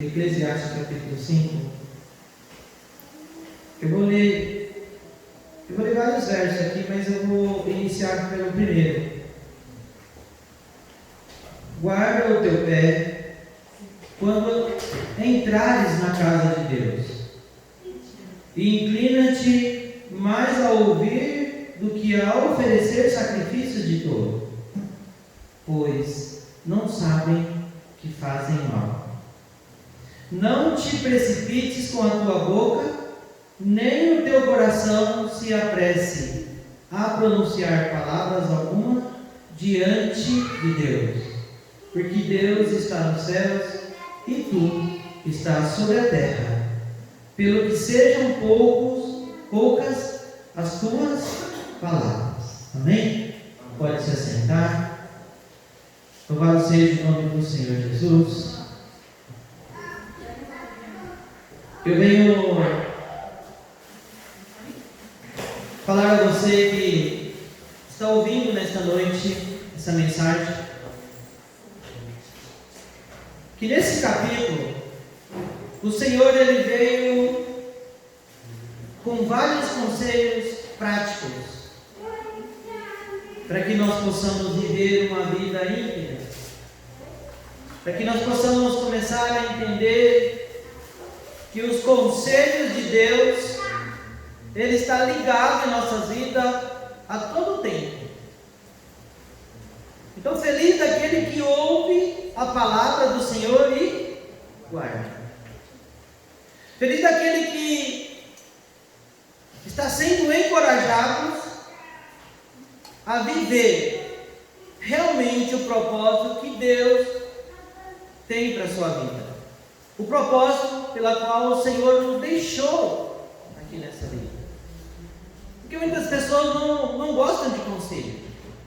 Eclesiastes capítulo 5. Eu vou ler vários versos aqui, mas eu vou iniciar pelo primeiro. Guarda o teu pé quando entrares na casa de Deus, e inclina-te mais a ouvir do que a oferecer sacrifícios de tolo, pois não sabem que fazem mal. Não te precipites com a tua boca, nem o teu coração se apresse a pronunciar palavras alguma diante de Deus, porque Deus está nos céus e tu estás sobre a terra. Pelo que sejam poucas as tuas palavras. Amém? Pode se assentar. Louvado seja o nome do Senhor Jesus. Eu venho falar a você que está ouvindo nesta noite essa mensagem, que nesse capítulo o Senhor ele veio com vários conselhos práticos para que nós possamos viver uma vida íntegra, para que nós possamos começar a entender que os conselhos de Deus, Ele está ligado em nossas vidas a todo tempo. Então, feliz daquele que ouve a palavra do Senhor e guarda. Feliz daquele que está sendo encorajado a viver realmente o propósito que Deus tem para a sua vida. O propósito pela qual o Senhor nos deixou aqui nessa vida. Porque muitas pessoas não gostam de conselho.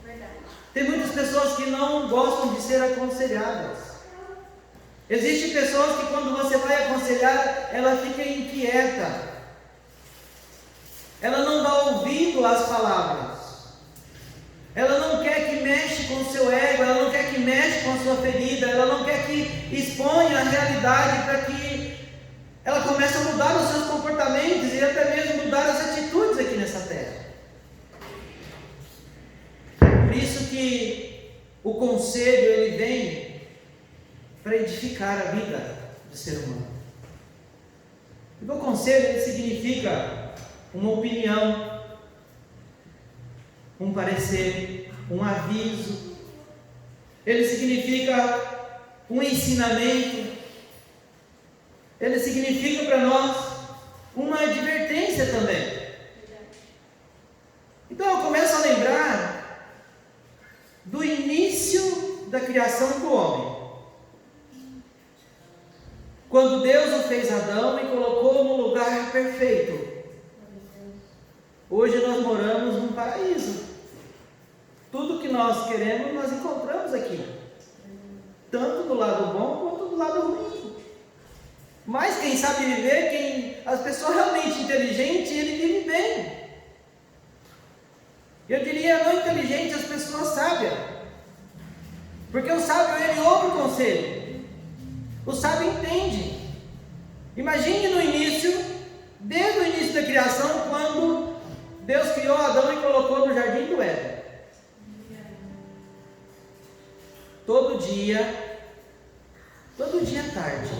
Verdade. Tem muitas pessoas que não gostam de ser aconselhadas. Existem pessoas que quando você vai aconselhar, ela fica inquieta. Ela não dá ouvido às palavras. Ela não quer que mexa com o seu ego, ela não quer que mexa com a sua ferida, ela não quer que exponha a realidade para que ela comece a mudar os seus comportamentos e até mesmo mudar as atitudes aqui nessa terra. Por isso que o conselho ele vem para edificar a vida do ser humano. E o conselho ele significa uma opinião, um parecer, um aviso. Ele significa um ensinamento. Ele significa para nós uma advertência também. Então eu começo a lembrar do início da criação do homem. Quando Deus o fez Adão e colocou no lugar perfeito. Hoje nós moramos num paraíso. Tudo que nós queremos, nós encontramos aqui. Tanto do lado bom, quanto do lado ruim. Mas quem sabe viver, as pessoas realmente inteligentes, ele vive bem. Eu diria não inteligente, as pessoas sábias. Porque o sábio, ele ouve o conselho. O sábio entende. Imagine no início, desde o início da criação, quando Deus criou Adão e colocou no jardim do Éden. Todo dia à tarde,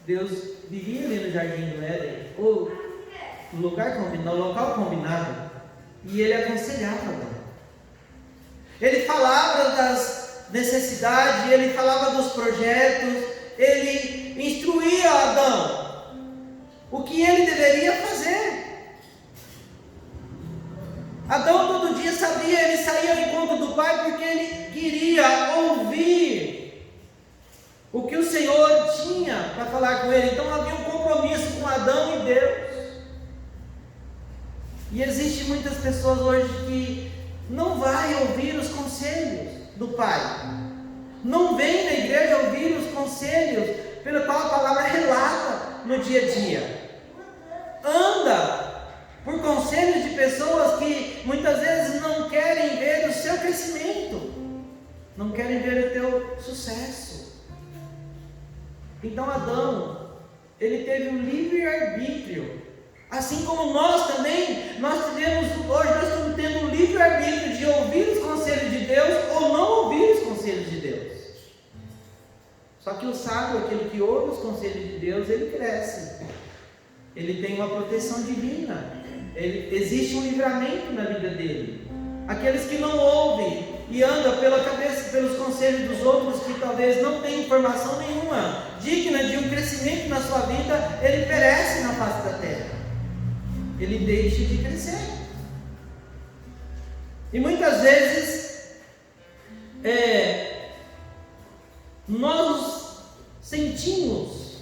Deus vivia ali no jardim do Éden, ou no local combinado, e Ele aconselhava Adão. Ele falava das necessidades, Ele falava dos projetos, Ele instruía Adão o que ele deveria fazer. Adão todo dia sabia, ele saía ao encontro do Pai porque ele queria ouvir o que o Senhor tinha para falar com ele. Então havia um compromisso com Adão e Deus. E existem muitas pessoas hoje que não vai ouvir os conselhos do Pai. Não vem na igreja ouvir os conselhos pelo qual a palavra relata no dia a dia. Anda por conselhos de pessoas que muitas vezes não querem ver o seu crescimento, não querem ver o teu sucesso. Então Adão, ele teve um livre-arbítrio. Assim como nós também, hoje nós estamos tendo um livre-arbítrio de ouvir os conselhos de Deus ou não ouvir os conselhos de Deus. Só que o sábio, aquele que ouve os conselhos de Deus, ele cresce. Ele tem uma proteção divina. Existe um livramento na vida dele. Aqueles que não ouvem e andam pela cabeça, pelos conselhos dos outros, que talvez não tenham informação nenhuma digna de um crescimento na sua vida, ele perece na face da terra. Ele deixa de crescer. E muitas vezes nós nos sentimos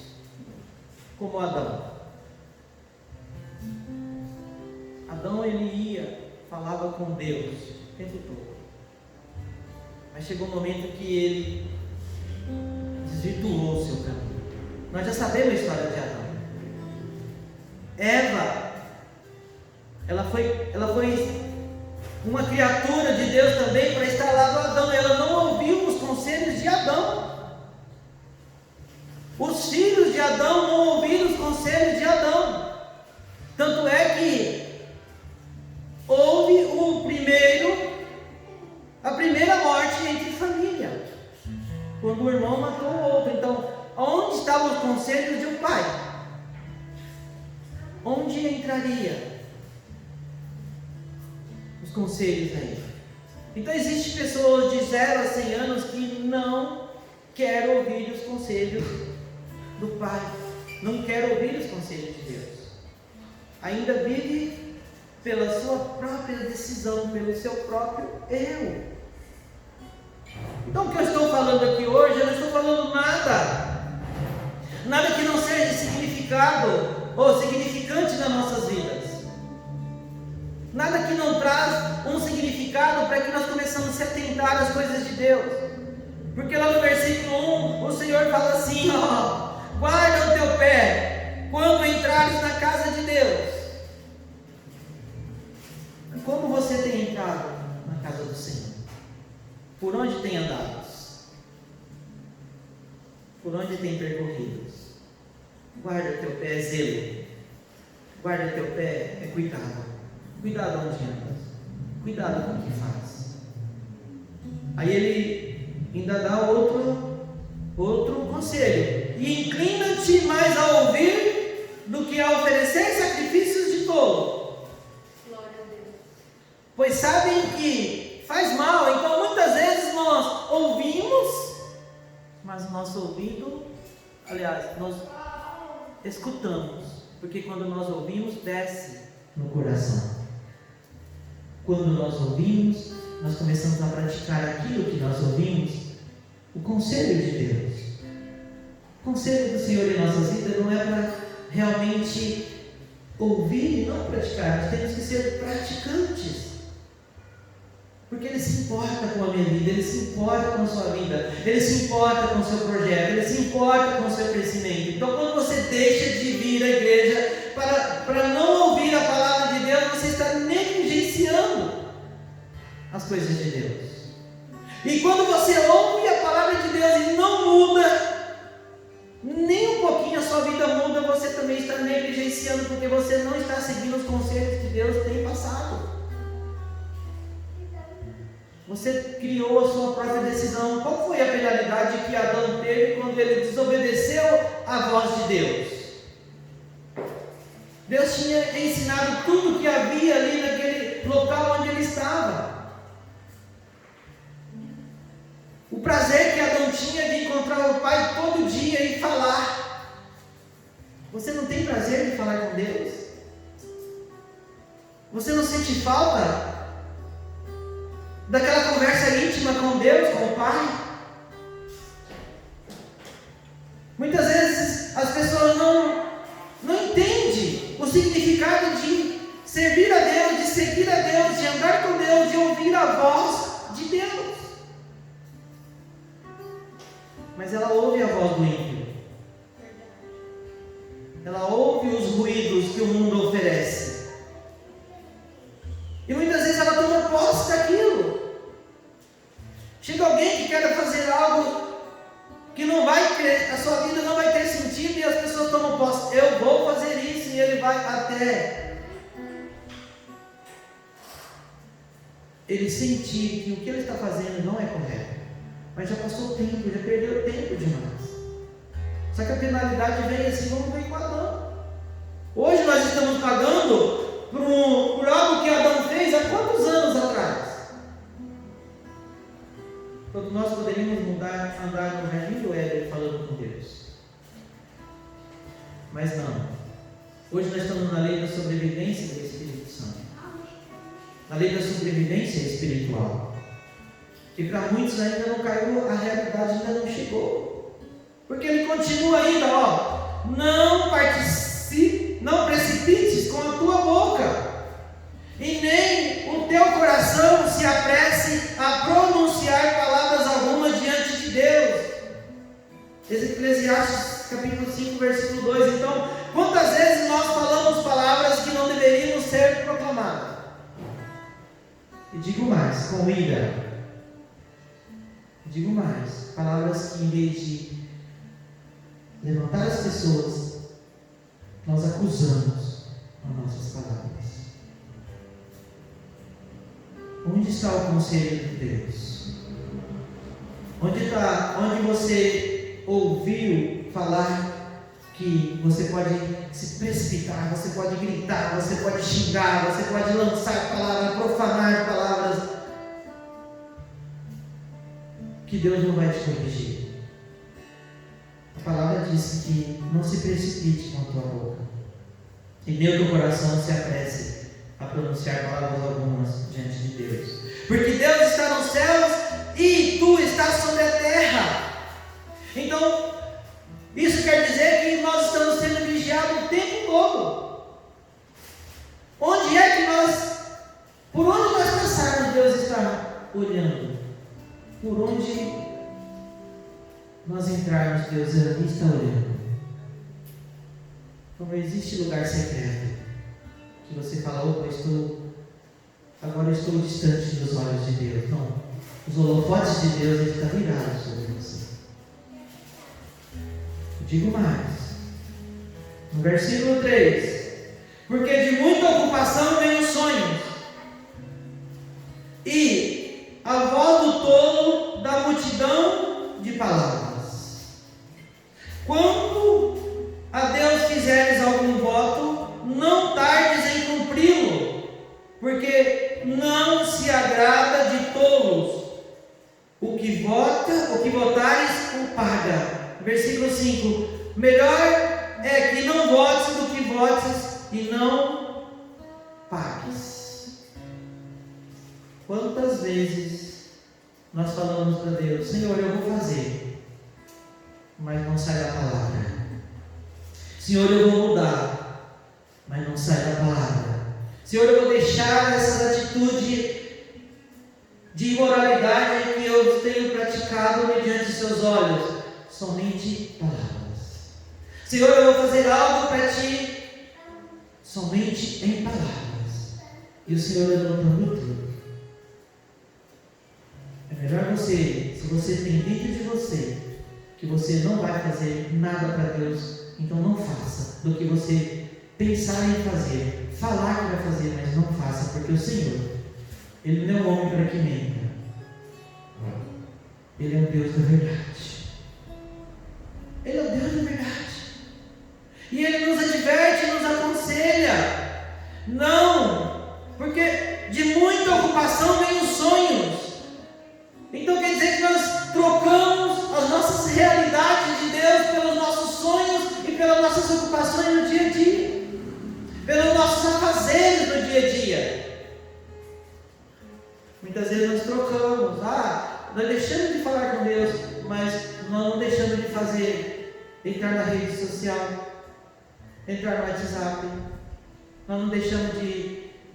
como Adão. Adão, ele falava com Deus o tempo todo, mas chegou um momento que ele desvirtuou o seu caminho. Nós já sabemos a história de Adão. Eva, ela foi uma criatura de Deus também para estar lá do Adão. Ela não ouviu os conselhos de Adão. Os filhos de Adão não ouviram os conselhos de Adão. Tanto é que houve a primeira morte entre família, quando o irmão matou o outro. Então, onde estavam os conselhos de um pai? Onde entraria os conselhos aí? Então, existem pessoas de 0 a 100 anos que não querem ouvir os conselhos do pai, não querem ouvir os conselhos de Deus, ainda vive pela sua própria decisão, pelo seu próprio eu. Então, o que eu estou falando aqui hoje, eu não estou falando nada que não seja significado ou significante nas nossas vidas, nada que não traz um significado para que nós começamos a se atentar às coisas de Deus, porque lá no versículo 1, o Senhor fala assim, guarda o teu pé quando entrares na casa de Deus. Como você tem entrado na casa do Senhor? Por onde tem andado? Por onde tem percorrido? Guarda teu pé, é zelo. Guarda teu pé, é cuidado. Cuidado onde andas. Cuidado com o que faz. Aí ele ainda dá outro conselho. E inclina-te mais a ouvir do que a oferecer sacrifícios de tolo. Pois sabem que faz mal. Então muitas vezes nós ouvimos, mas nosso ouvido, nós escutamos, porque quando nós ouvimos, desce no coração. Quando nós ouvimos, nós começamos a praticar aquilo que nós ouvimos. O conselho de Deus, o conselho do Senhor em nossas vidas não é para realmente ouvir e não praticar. Nós temos que ser praticantes, porque Ele se importa com a minha vida, Ele se importa com a sua vida, Ele se importa com o seu projeto, Ele se importa com o seu crescimento. Então, quando você deixa de vir à igreja para não ouvir a palavra de Deus, você está negligenciando as coisas de Deus. E quando você ouve a palavra de Deus e não muda, nem um pouquinho a sua vida muda, você também está negligenciando, porque você não está seguindo os conselhos que Deus tem passado. Você criou a sua própria decisão. Qual foi a penalidade que Adão teve quando ele desobedeceu à voz de Deus? Deus tinha ensinado tudo que havia ali naquele local onde ele estava. O prazer que Adão tinha de encontrar o Pai todo dia e falar. Você não tem prazer de falar com Deus? Você não sente falta daquela conversa íntima com Deus, com o Pai? Muitas vezes as pessoas não entendem o significado de servir a Deus, de seguir a Deus, de andar com Deus, de ouvir a voz de Deus. Mas ela ouve a voz do ímpio. Ela ouve os ruídos que o mundo oferece. E muitas vezes ela toma posse daquilo. Chega alguém que quer fazer algo que não vai crescer, a sua vida não vai crescer até ele sentir que o que ele está fazendo não é correto. Mas já passou o tempo, já perdeu o tempo demais. Só que a penalidade vem assim como veio com Adão. Hoje nós estamos pagando por algo que Adão fez há quantos anos atrás? Quando nós poderíamos andar no jardim do Éden falando com Deus. Mas não. Hoje nós estamos na lei da sobrevivência do Espírito Santo. Na lei da sobrevivência espiritual. E para muitos ainda não caiu, a realidade ainda não chegou. Porque ele continua ainda, não precipites com a tua boca, e nem o teu coração se apresse a pronunciar palavras alguma diante de Deus. Eclesiastes capítulo 5, versículo 2. Então, quantas vezes nós falamos palavras que não deveriam ser proclamadas? E digo mais, com ira. Digo mais, palavras que em vez de levantar as pessoas, nós acusamos com nossas palavras. Onde está o conselho de Deus? Onde você ouviu falar que você pode se precipitar, você pode gritar, você pode xingar, você pode lançar palavras, profanar palavras, que Deus não vai te corrigir? A palavra diz que não se precipite com a tua boca, e nem o teu coração se apresse a pronunciar palavras algumas diante de Deus, porque Deus está nos céus e tu estás sobre a terra. Então, isso quer dizer que nós estamos sendo vigiados o tempo todo. Onde é que por onde nós passarmos, Deus está olhando. Por onde nós entrarmos, Deus ali está olhando. Não existe lugar secreto que você fala, agora eu estou distante dos olhos de Deus. Não, os holofotes de Deus estão virados sobre você. Eu digo mais, no versículo 3: porque de muita ocupação vem os sonhos, e a voz do tolo da multidão de palavras. Quando a Deus fizeres algum voto, não tardes em cumpri-lo, porque não se agrada de tolos. O que votares, o paga. Versículo 5: melhor é que não votes do que votes e não pagues. Quantas vezes nós falamos para Deus, Senhor, eu vou fazer, mas não sai da palavra. Senhor, eu vou mudar, mas não sai da palavra. Senhor, eu vou deixar essa atitude de imoralidade que eu tenho praticado mediante os seus olhos. Somente palavras. Senhor, eu vou fazer algo para Ti, somente em palavras. E o Senhor levantando tudo. É melhor se você tem dentro de você que você não vai fazer nada para Deus, então não faça, do que você pensar em fazer, falar que vai fazer, mas não faça, porque o Senhor, Ele não é um homem para que menta. Ele é um Deus da verdade. Ele é o Deus da verdade. E Ele nos adverte, nos aconselha. Não, porque de muita ocupação vem os sonhos. Então quer dizer que nós trocamos as nossas realidades de Deus pelos nossos sonhos e pelas nossas ocupações no dia a dia, pelos nossos afazeres no dia a dia. Muitas vezes nós trocamos, nós deixamos de falar com Deus, mas nós não deixamos de fazer, entrar na rede social, entrar no WhatsApp, nós não deixamos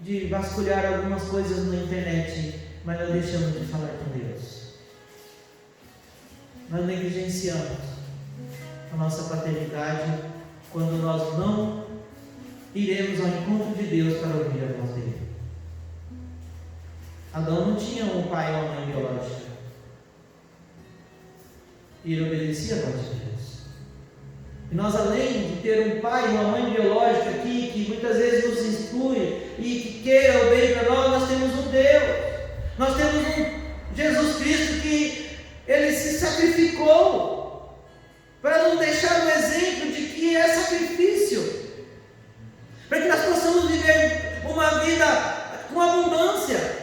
de vasculhar algumas coisas na internet, mas nós deixamos de falar com Deus. Nós negligenciamos a nossa paternidade quando nós não iremos ao encontro de Deus para ouvir a voz dele. Adão não tinha um pai ou uma mãe biológica, e ele obedecia a voz de Deus. E nós, além de ter um pai e uma mãe biológica aqui, que muitas vezes nos instrui e que queira o bem para nós, nós temos um Deus. Nós temos um Jesus Cristo que Ele se sacrificou para nos deixar um exemplo de que é sacrifício, para que nós possamos viver uma vida com abundância,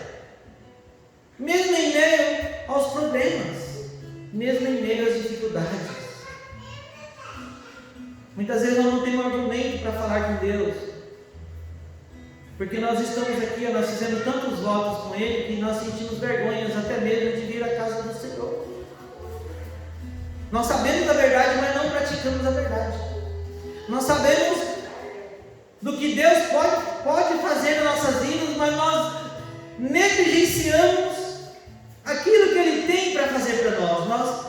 mesmo em meio aos problemas, mesmo em meio às dificuldades. Muitas vezes nós não temos argumento para falar com Deus, porque nós estamos aqui, nós fizemos tantos votos com Ele, que nós sentimos vergonhas, até mesmo de vir à casa do Senhor. Nós sabemos da verdade, mas não praticamos a verdade. Nós sabemos do que Deus pode fazer nas nossas vidas, mas nós negligenciamos aquilo que Ele tem para fazer para nós. Nós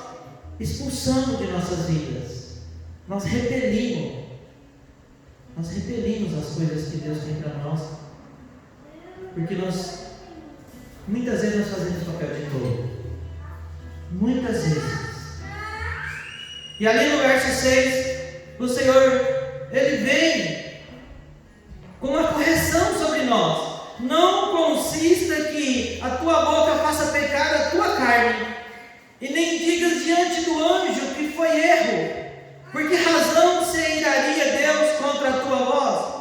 expulsamos de nossas vidas. Nós repelimos as coisas que Deus tem para nós, porque muitas vezes nós fazemos papel de tolo, muitas vezes. E ali no verso 6, o Senhor, Ele vem com uma correção sobre nós. Não consista que a tua boca faça pecar a tua carne, e nem digas diante do anjo que foi erro. Por que razão se iraria Deus contra a tua voz,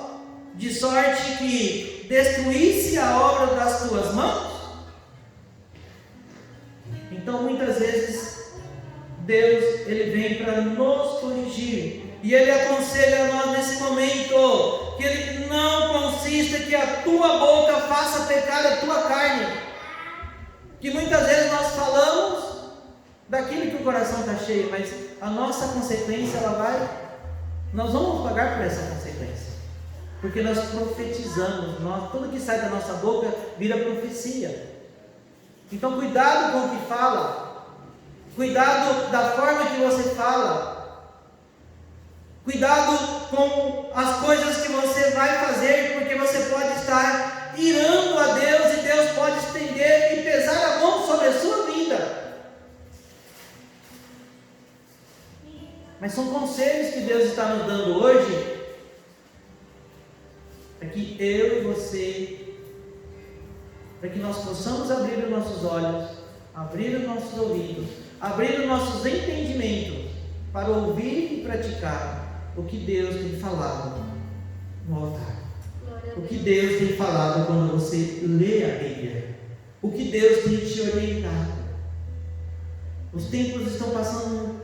de sorte que destruísse a obra das tuas mãos? Então, muitas vezes, Deus, Ele vem para nos corrigir, e Ele aconselha a nós nesse momento, que Ele não consista que a tua boca faça pecar a tua carne, que muitas vezes nós falamos daquilo que o coração está cheio, mas a nossa consequência, nós vamos pagar por essa consequência, porque nós profetizamos, tudo que sai da nossa boca vira profecia. Então cuidado com o que fala, cuidado da forma que você fala, cuidado com as coisas que você vai fazer, porque você pode estar irando a Deus, e Deus pode estender e pesar a mão sobre a sua vida. Mas são conselhos que Deus está nos dando hoje, para que eu e você, para que nós possamos abrir os nossos olhos, abrir os nossos ouvidos, abrir os nossos entendimentos, para ouvir e praticar o que Deus tem falado no altar, o que Deus tem falado quando você lê a Bíblia, o que Deus tem te orientado. Os tempos estão passando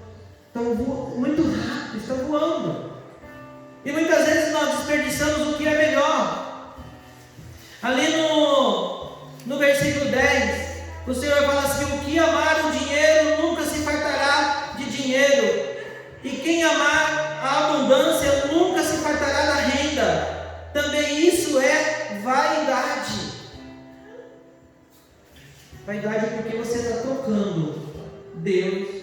muito rápido, estão voando, e muitas vezes nós desperdiçamos o que é melhor. Ali no versículo 10, o Senhor fala assim: o que amar o dinheiro nunca se fartará de dinheiro, e quem amar a abundância nunca se fartará da renda. Também isso é vaidade. Vaidade porque você está trocando Deus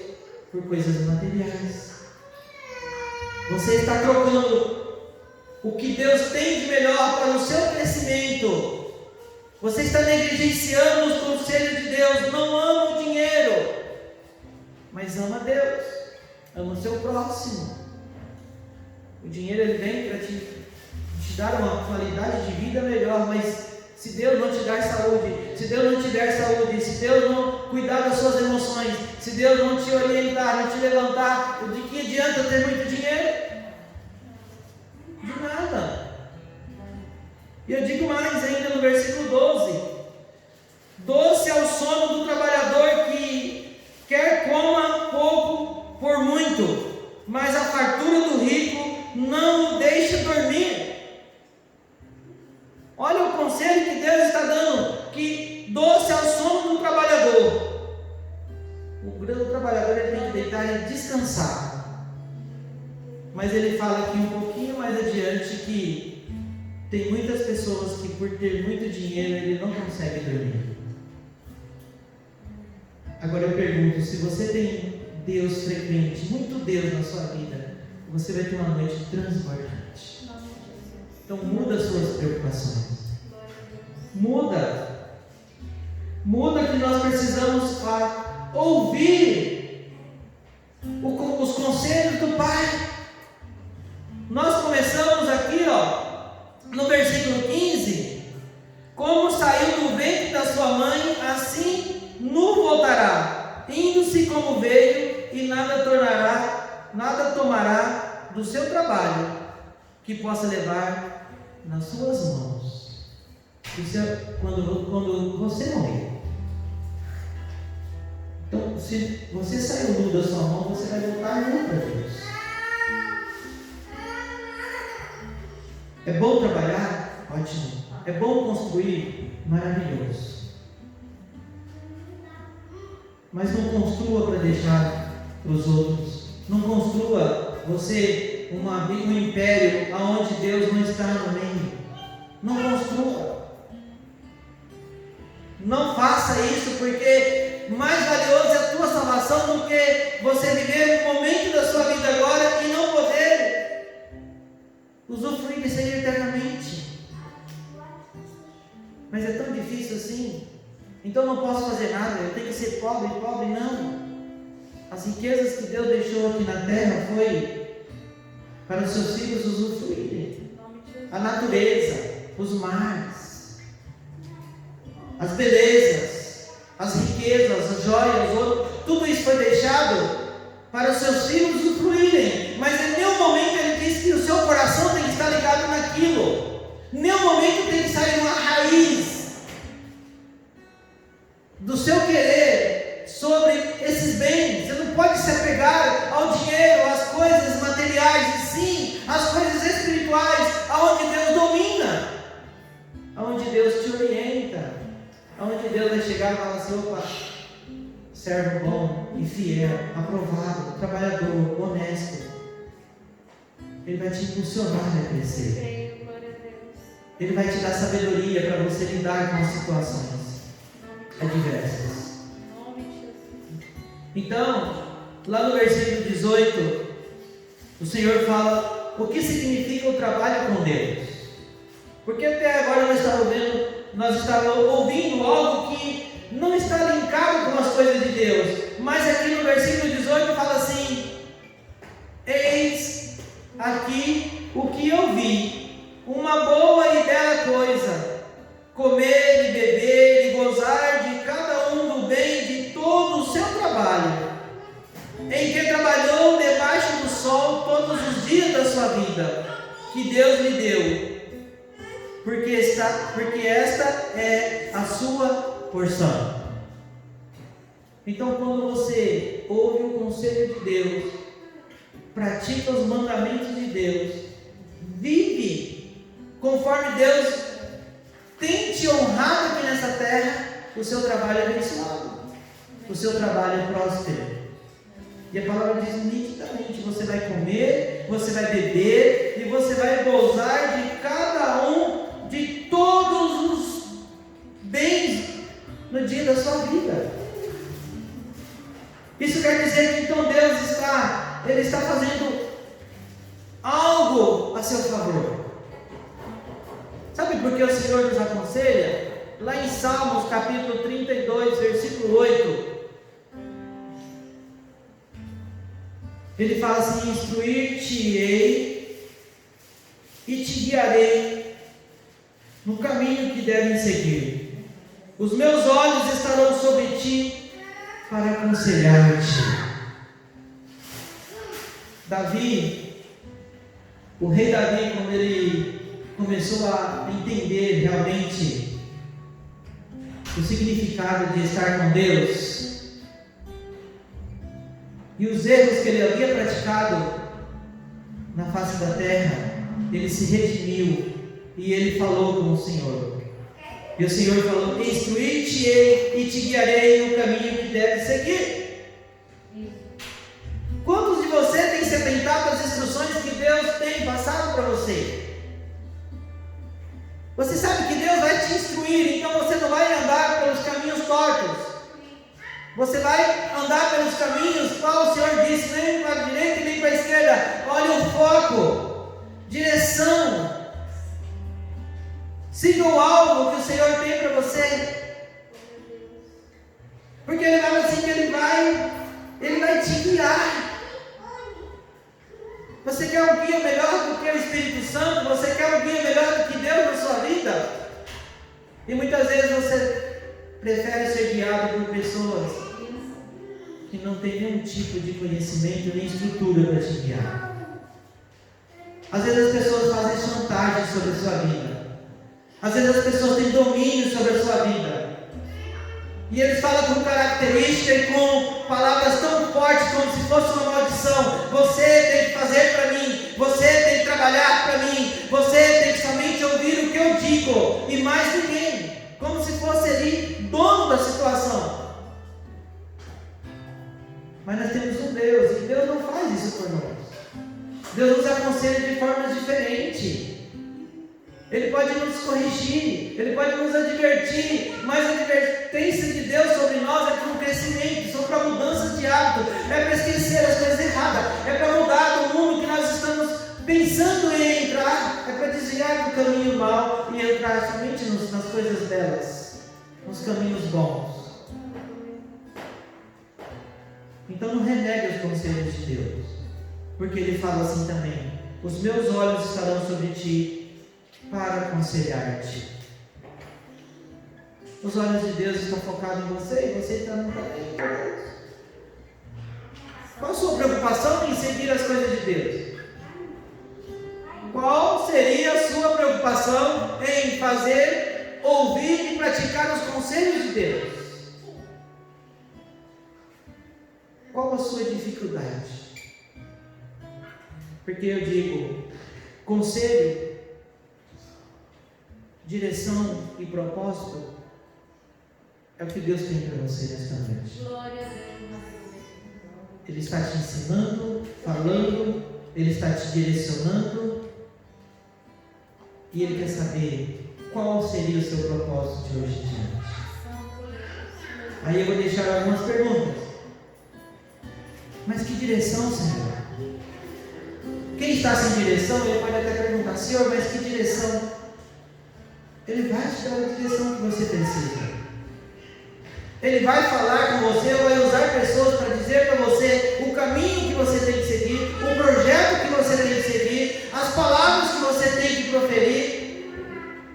por coisas materiais. Você está trocando o que Deus tem de melhor para o seu crescimento. Você está negligenciando os conselhos de Deus. Não ama o dinheiro, mas ama Deus, ama o seu próximo. O dinheiro, ele vem para te dar uma qualidade de vida melhor, mas se Deus não te der saúde, se Deus não te der saúde, se Deus não cuidar das suas emoções, se Deus não te orientar, não te levantar, de que adianta ter muito dinheiro? De nada. E eu digo mais ainda no versículo 12: doce é o sono do trabalhador que quer coma pouco por muito, mas a fartura do rico não o deixa dormir. Olha o conselho que Deus está dando, que doce é o sono do trabalhador. O trabalhador, ele tem que deitar e descansar. Mas ele fala aqui um pouquinho mais adiante que tem muitas pessoas que, por ter muito dinheiro, ele não consegue dormir. Agora eu pergunto: se você tem Deus frequente, muito Deus na sua vida, você vai ter uma noite transbordante. Então muda as suas preocupações. Muda que nós precisamos ouvir os conselhos do Pai. Nós começamos aqui, no versículo 15: como saiu do ventre da sua mãe, assim nu voltará, indo-se como veio, e nada tomará do seu trabalho que possa levar nas suas mãos. Isso é quando você morrer. Então, se você saiu nu da sua mão, você vai voltar nu para Deus. É bom trabalhar? Ótimo. É bom construir? Maravilhoso. Mas não construa para deixar para os outros. Não construa você um império onde Deus não está no meio. Não construa. Não faça isso, porque mais valioso é a tua salvação do que você viver um momento da sua vida agora e não poder usufruir disso aí eternamente. Mas é tão difícil assim. Então não posso fazer nada, eu tenho que ser pobre, não. As riquezas que Deus deixou aqui na terra foi para os seus filhos usufruírem. A natureza, os mares, as belezas, as riquezas, as joias, o ouro, tudo isso foi deixado para os seus filhos usufruírem. Mas em nenhum momento ele diz que o seu coração tem que estar ligado naquilo. Em nenhum momento tem que sair uma raiz do seu querer sobre esses bens. Você não pode se apegar ao dinheiro, às coisas materiais, e sim às coisas espirituais, aonde Deus domina, aonde Deus te orienta, aonde Deus vai chegar e falar assim: opa, servo bom e fiel, aprovado, trabalhador, honesto. Ele vai te impulsionar a crescer. Ele vai te dar sabedoria para você lidar com as situações adversas. Então, lá no versículo 18, o Senhor fala o que significa o trabalho com Deus. Porque até agora nós estávamos ouvindo algo que não está linkado com as coisas de Deus. Mas aqui no versículo 18 fala assim: eis aqui o que eu vi, uma boa e bela coisa, comer e beber e gozar de cada um do bem de todo o seu trabalho, em que trabalhou debaixo do sol todos os dias da sua vida, que Deus lhe deu, porque esta é a sua porção. Então, quando você ouve o conselho de Deus, pratica os mandamentos de Deus, vive conforme Deus tem te honrado aqui nessa terra, o seu trabalho é abençoado, o seu trabalho é próspero. E a palavra diz nitidamente: você vai comer, você vai beber e você vai gozar de cada um, de todos os bens no dia da sua vida. Isso quer dizer que então Deus está fazendo algo a seu favor. Sabe por que o Senhor nos aconselha? Lá em Salmos capítulo 32, versículo 8, ele fala assim: instruir-te-ei e te guiarei no caminho que devem seguir. Os meus olhos estarão sobre ti para aconselhar-te. Davi, o rei Davi, quando ele começou a entender realmente o significado de estar com Deus e os erros que ele havia praticado na face da terra, ele se redimiu e ele falou com o Senhor. E o Senhor falou: instruir-te-ei e te guiarei no caminho que deve seguir. Quantos de você tem se atentado às instruções que Deus tem passado para você? Você sabe que Deus vai te instruir, então você não vai andar pelos caminhos tortos. Você vai andar pelos caminhos, qual o Senhor disse, nem para a direita e nem para a esquerda. Olha o foco, direção. Siga o alvo que o Senhor tem para você. Porque Ele vai assim que Ele vai te guiar. Você quer um guia melhor? melhor do que o Espírito Santo? Você quer alguém melhor do que Deus na sua vida? E muitas vezes você prefere ser guiado por pessoas que não têm nenhum tipo de conhecimento nem estrutura para te guiar. Às vezes as pessoas fazem chantagem sobre a sua vida. Às vezes as pessoas têm domínio sobre a sua vida. E eles falam com característica e com palavras tão fortes como se fosse uma maldição. Você tem que fazer para mim. Você tem que trabalhar para mim. Você tem que somente ouvir o que eu digo. E mais ninguém. Como se fosse ali dono da situação. Mas nós temos um Deus. E Deus não faz isso por nós. Deus nos aconselha de forma diferente. Ele pode nos corrigir, Ele pode nos advertir, mas a advertência de Deus sobre nós é para um crescimento, são para mudanças de hábito, é para esquecer as coisas erradas, é para mudar do mundo que nós estamos pensando em entrar, é para desviar do caminho mau e entrar somente nas coisas belas, nos caminhos bons. Então não renegue os conselhos de Deus, porque Ele fala assim também: os meus olhos estarão sobre ti para aconselhar-te. Os olhos de Deus estão focados em você e você está no caminho. Qual a sua preocupação em seguir as coisas de Deus? Qual seria a sua preocupação em fazer, ouvir e praticar os conselhos de Deus? Qual a sua dificuldade? Porque eu digo, conselho, direção e propósito é o que Deus tem para você nesta noite. Glória a Deus. Ele está te ensinando, falando, Ele está te direcionando e Ele quer saber qual seria o seu propósito de hoje em diante. Aí eu vou deixar algumas perguntas. Mas que direção, Senhor? Quem está sem direção, ele pode até perguntar: Senhor, mas que direção? Ele vai te dar a direção que você precisa. Ele vai falar com você, vai usar pessoas para dizer para você o caminho que você tem que seguir, o projeto que você tem que seguir, as palavras que você tem que proferir,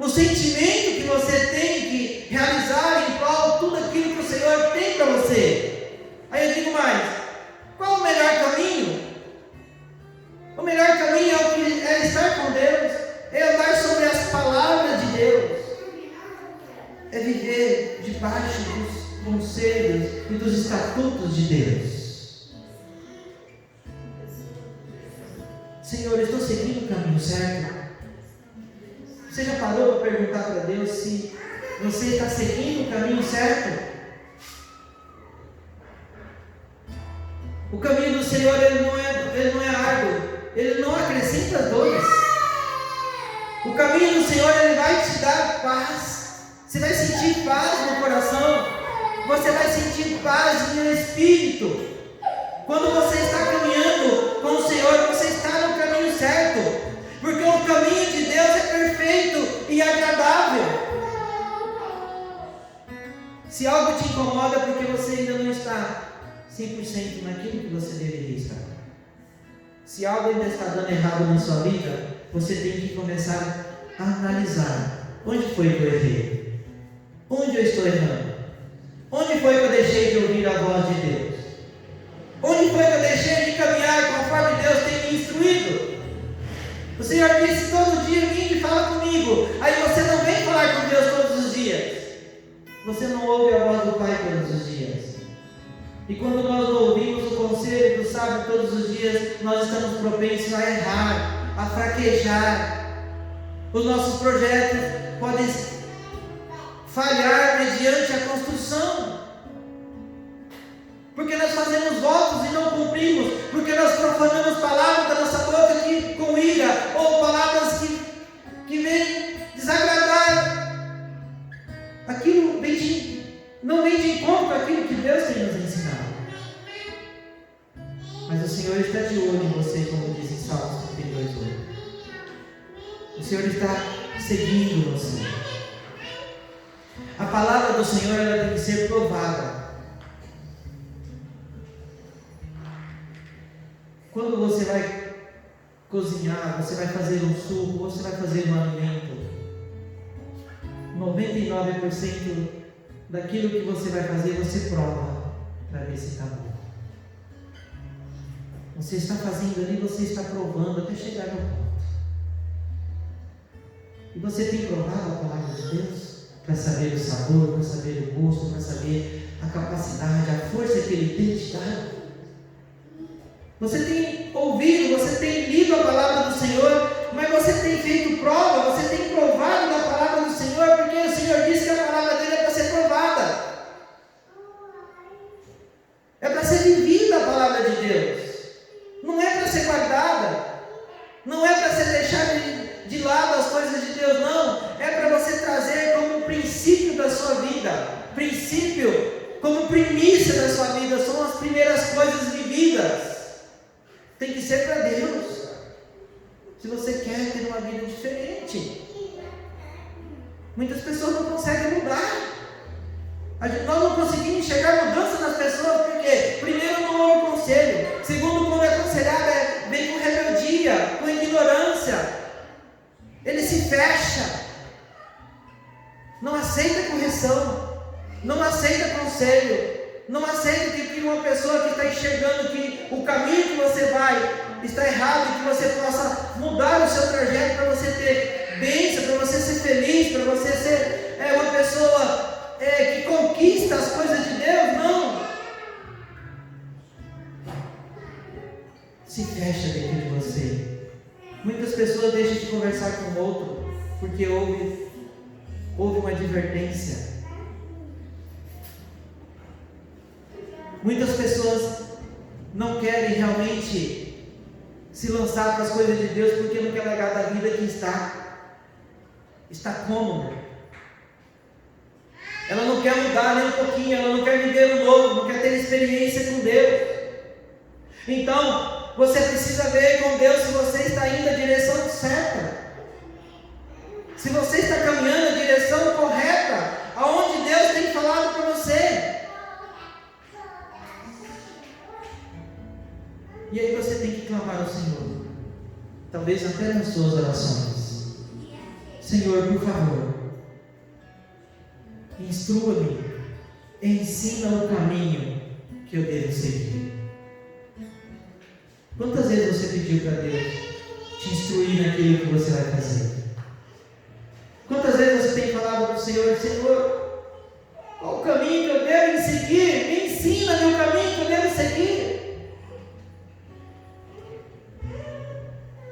o sentimento que você tem que realizar em prol de tudo aquilo que o Senhor tem para você. Aí eu digo mais: qual o melhor caminho? O melhor caminho é estar com Deus, é andar sobre as palavras de Deus, é viver debaixo dos conselhos e dos estatutos de Deus. Senhor, eu estou seguindo o caminho certo? Você já parou para perguntar para Deus se você está seguindo o caminho certo? O caminho do Senhor ele não é árduo, Ele não acrescenta dores. O caminho do Senhor ele vai te dar paz. Você vai sentir paz no coração. Você vai sentir paz no espírito. Quando você está caminhando com o Senhor, você está no caminho certo. Porque o caminho de Deus é perfeito e agradável. Se algo te incomoda, é porque você ainda não está 100% naquilo que você deveria estar. Se algo ainda está dando errado na sua vida, você tem que começar a analisar: onde foi que eu errei? Onde eu estou errando? Onde foi que eu deixei de ouvir a voz de Deus? Onde foi que eu deixei de caminhar conforme Deus tem me instruído? O Senhor disse: todo dia vem e fala comigo. Aí você não vem falar com Deus todos os dias. Você não ouve a voz do Pai todos os dias. E quando nós não ouvimos o conselho do sábio todos os dias, nós estamos propensos a errar, a fraquejar. Os nossos projetos podem falhar mediante a construção. Porque nós fazemos votos e não cumprimos. Porque nós profanamos palavras da nossa boca com ira, ou palavras que vêm desagradar. Aquilo não vem de encontro àquilo que Deus tem nos ensinado. Mas o Senhor está de olho em você, como diz em Salmos 32:8. O Senhor está seguindo você. A palavra do Senhor ela tem que ser provada. Quando você vai cozinhar, você vai fazer um suco, você vai fazer um alimento. 99% daquilo que você vai fazer, você prova para ver se está bom. Você está fazendo ali, você está provando até chegar no ponto. E você tem provado a palavra de Deus para saber o sabor, para saber o gosto, para saber a capacidade, a força que Ele tem te dado. Você tem ouvido, você tem lido a palavra do Senhor, mas você tem feito prova, você tem provado da palavra do Senhor, porque o Senhor disse que a palavra dele é para ser provada. É para ser vivida a palavra de Deus. Não é para ser guardada. Não é para ser deixada de lado as coisas de Deus, não. É para você trazer como princípio da sua vida. Princípio, como primícia da sua vida. São as primeiras coisas vividas. Tem que ser para Deus. Se você quer ter uma vida diferente. Muitas pessoas não conseguem mudar. Nós não conseguimos enxergar mudança nas pessoas, porque primeiro não houve conselho, segundo, quando é aconselhado, vem com rebeldia, com ignorância, ele se fecha, não aceita correção, não aceita conselho, não aceita que uma pessoa que está enxergando que o caminho que você vai está errado, e que você possa mudar o seu trajeto para você ter bênção, para você ser feliz, para você ser uma pessoa que conquista as coisas de Deus. Não. Se fecha dentro de você. Muitas pessoas deixam de conversar com o outro porque houve uma advertência. Muitas pessoas não querem realmente se lançar para as coisas de Deus porque não quer largar da vida que está cômoda. Ela não quer mudar nem um pouquinho, ela não quer viver o novo, não quer ter experiência com Deus. Então, você precisa ver com Deus se você está indo na direção certa. Se você está caminhando na direção correta, aonde Deus tem falado para você. E aí você tem que clamar ao Senhor. Talvez até nas suas orações. Senhor, por favor, instrua-me, ensina o caminho que eu devo seguir. Quantas vezes você pediu para Deus te instruir naquilo que você vai fazer? Quantas vezes você tem falado para o Senhor: Senhor, qual o caminho que eu devo seguir? Me ensina o caminho que eu devo seguir.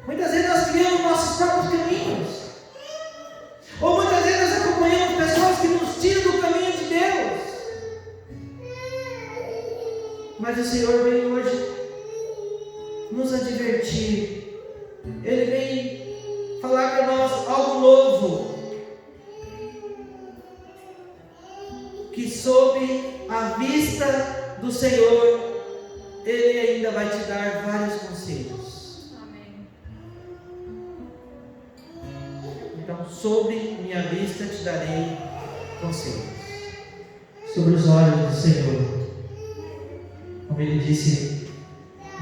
Muitas vezes nós criamos nossos próprios caminhos. Ou muitas vezes nós acompanhamos pessoas que nos tiram do caminho de Deus. Mas o Senhor veio hoje nos advertir. Ele vem falar para nós algo novo. Que sob a vista do Senhor, Ele ainda vai te dar vários conselhos. Amém. Então, sob minha vista te darei conselhos. Sobre os olhos do Senhor, como Ele disse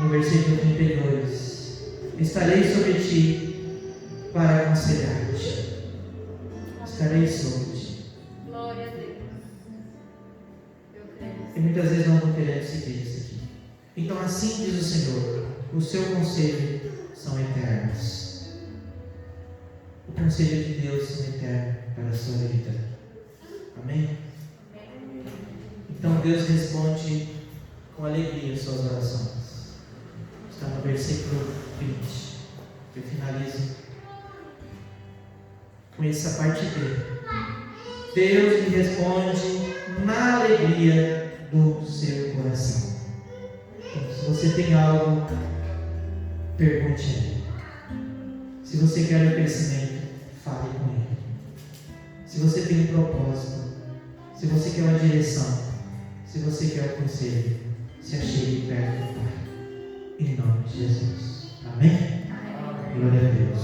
no versículo 32, estarei sobre ti para aconselhar-te. Estarei sobre ti. Glória a Deus. Eu creio. E muitas vezes nós não queremos seguir isso aqui. Então assim diz o Senhor: o seu conselho são eternos. O conselho de Deus são eternos para a sua vida. Amém? Amém. Então Deus responde com alegria as suas orações. Está no versículo 20. Eu finalizo com essa parte dele. Deus me responde na alegria do seu coração. Então, se você tem algo, pergunte a Ele. Se você quer o crescimento, fale com Ele. Se você tem um propósito, se você quer uma direção, se você quer o conselho, se achegue perto do Pai. Em nome de Jesus. Amém? Glória a Deus.